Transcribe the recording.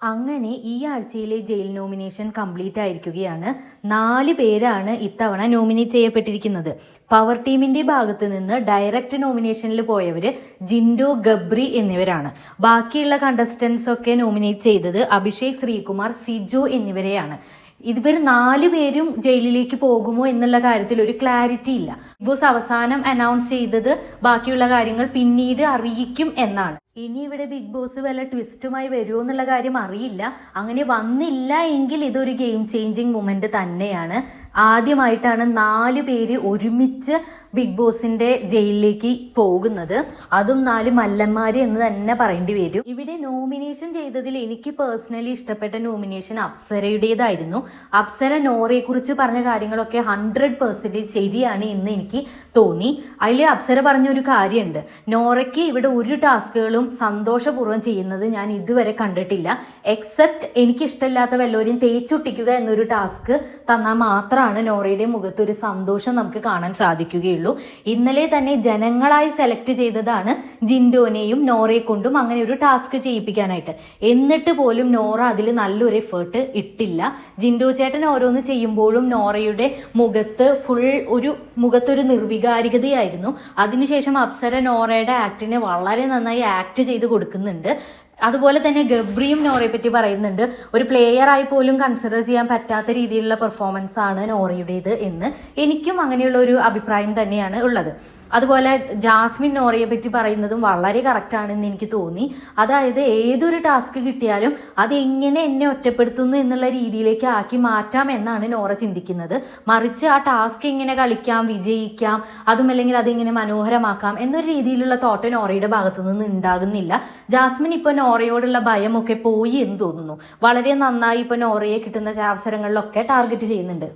അങ്ങനെ ഈ ആഴ്ചയിലെ ജയിൽ നോമിനേഷൻ കംപ്ലീറ്റ് ആയിരിക്കുകയാണ്. 4 പേരാണ് ഇത്തവണ നോമിനേറ്റ് ചെയ്യപ്പെട്ടിരിക്കുന്നത്. പവർ ടീമിന്റെ ഭാഗത്ത് നിന്ന് ഡയറക്റ്റ് നോമിനേഷനിൽ പോയവര് ജിൻഡോ, ഗബ്രി എന്നിവരാണ്. ബാക്കിയുള്ള കണ്ടസ്റ്റൻസ് ഒക്കെ നോമിനേറ്റ് ചെയ്തത് അഭിഷേക്, ശ്രീകുമാർ, സിജു എന്നിവരെയാണ്. ഇവർ 4 പേരും ജയിലിലേക്ക് പോകുമോ എന്നുള്ള കാര്യത്തിൽ ഒരു ക്ലാരിറ്റി ഇല്ല. ബിഗ് ബോസ് അവസാനം അനൗൺസ് ചെയ്തത് ബാക്കിയുള്ള കാര്യങ്ങൾ പിന്നീട് അറിയിക്കും എന്നാണ്. ഇനി ഇവിടെ ബിഗ് ബോസ് വല്ല ട്വിസ്റ്റുമായി വരുമോ എന്നുള്ള കാര്യം അറിയില്ല. അങ്ങനെ വന്നില്ല എങ്കിൽ ഇതൊരു ഗെയിം ചേഞ്ചിങ് മൊമെന്റ് തന്നെയാണ്. ആദ്യമായിട്ടാണ് 4 പേര് ഒരുമിച്ച് ബിഗ് ബോസിന്റെ ജയിലിലേക്ക് പോകുന്നത്. അതും 4 മല്ലന്മാര് എന്ന് തന്നെ പറയേണ്ടി വരും. ഇവിടെ നോമിനേഷൻ ചെയ്തതിൽ എനിക്ക് പേഴ്സണലി ഇഷ്ടപ്പെട്ട നോമിനേഷൻ അപ്സരയുടേതായിരുന്നു. അപ്സര നോറയെ കുറിച്ച് പറഞ്ഞ കാര്യങ്ങളൊക്കെ 100% ശരിയാണ് എന്ന് എനിക്ക് തോന്നി. അതിൽ അപ്സര പറഞ്ഞൊരു കാര്യമുണ്ട്, നോറയ്ക്ക് ഇവിടെ ഒരു ടാസ്കുകളും സന്തോഷപൂർവ്വം ചെയ്യുന്നത് ഞാൻ ഇതുവരെ കണ്ടിട്ടില്ല. എക്സെപ്റ്റ് എനിക്ക് ഇഷ്ടമില്ലാത്ത വല്ലവരെയും തേച്ചൊട്ടിക്കുക എന്നൊരു ടാസ്ക് തന്നാൽ മാത്രമാണ് നോറയുടെ മുഖത്ത് ഒരു സന്തോഷം നമുക്ക് കാണാൻ സാധിക്കുകയുള്ളൂ. ഇന്നലെ തന്നെ ജനങ്ങളായി സെലക്ട് ചെയ്തതാണ് ജിൻഡോനെയും നോറയെ കൊണ്ടും അങ്ങനെ ഒരു ടാസ്ക് ചെയ്യിപ്പിക്കാനായിട്ട്. എന്നിട്ട് പോലും നോറ അതിൽ നല്ലൊരു എഫേർട്ട് ഇട്ടില്ല. ജിൻഡോ ചേട്ടൻ ഓരോന്ന് ചെയ്യുമ്പോഴും നോറയുടെ മുഖത്തൊരു നിർവികാരികതയായിരുന്നു. അതിനുശേഷം അപ്സര നോറയുടെ ആക്ടിനെ വളരെ നന്നായി ആക്ട് ചെയ്ത് കൊടുക്കുന്നുണ്ട്. അതുപോലെ തന്നെ ഗബ്രിയും നോറയെ പറ്റി പറയുന്നുണ്ട്, ഒരു പ്ലെയർ ആയി പോലും കൺസിഡർ ചെയ്യാൻ പറ്റാത്ത രീതിയിലുള്ള പെർഫോമൻസ് ആണ് നോറയുടേത് എന്ന്. എനിക്കും അങ്ങനെയുള്ള ഒരു അഭിപ്രായം തന്നെയാണ് ഉള്ളത്. അതുപോലെ ജാസ്മിൻ നോറയെ പറ്റി പറയുന്നതും വളരെ കറക്റ്റ് ആണെന്ന് എനിക്ക് തോന്നി. അതായത് ഏതൊരു ടാസ്ക് കിട്ടിയാലും അത് എങ്ങനെ എന്നെ ഒറ്റപ്പെടുത്തുന്നു എന്നുള്ള രീതിയിലേക്ക് ആക്കി മാറ്റാം എന്നാണ് നോറ ചിന്തിക്കുന്നത്. മറിച്ച് ആ ടാസ്ക് എങ്ങനെ കളിക്കാം, വിജയിക്കാം, അതുമല്ലെങ്കിൽ അതെങ്ങനെ മനോഹരമാക്കാം എന്നൊരു രീതിയിലുള്ള തോട്ട് നോറയുടെ ഭാഗത്തു നിന്ന് ഉണ്ടാകുന്നില്ല. ജാസ്മിൻ ഇപ്പൊ നോറയോടുള്ള ഭയമൊക്കെ പോയി എന്ന് തോന്നുന്നു. വളരെ നന്നായി ഇപ്പൊ നോറയെ കിട്ടുന്ന അവസരങ്ങളിലൊക്കെ ടാർഗറ്റ് ചെയ്യുന്നുണ്ട്.